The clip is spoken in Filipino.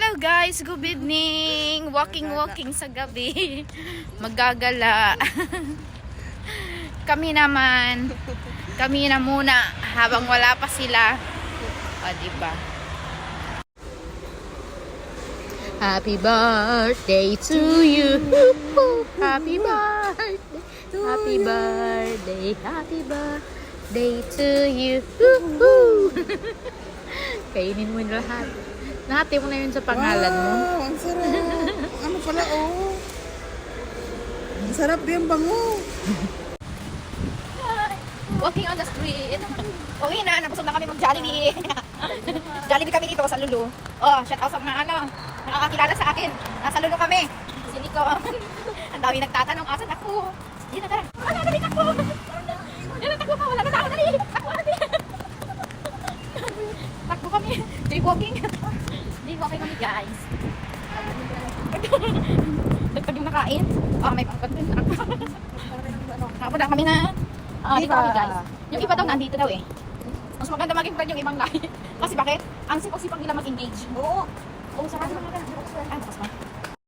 Hello guys, good evening. Walking sa gabi. Magagala. Kami na muna habang wala pa sila. O, diba? Happy birthday to you. Happy birthday. Happy birthday. Happy birthday to you. Kainin mo yung lahat. Nahati mo na yun sa pangalan mo. Wow, ang sarap. Ano pala, oh. Ang sarap din, bango. Walking on the street. Uwi na, nabusog na kami mag-Jollibee. Jollibee kami dito sa Lulu. Oh, shout out sa mga nakakakilala sa akin. Nasa Lulu kami. Si Nico. Ang dami nagtatanong, asan ako? Dito, tara. Ano, dali, takbo. Dali, takbo ka. Wala na tao, dali. Takbo, dali. Takbo kami. Jaywalking. Jaywalking kami, guys. Dagpag yung nakain. Oh, may pangkatun. Nakapunta kami na. Dito kami, guys. Yung iba daw nandito daw eh. Mas maganda maging friend yung ibang lahi. Kasi bakit? Ang sipag-sipag nila mag-engage. Oo. Oo, sarap. Ano, bukas pa.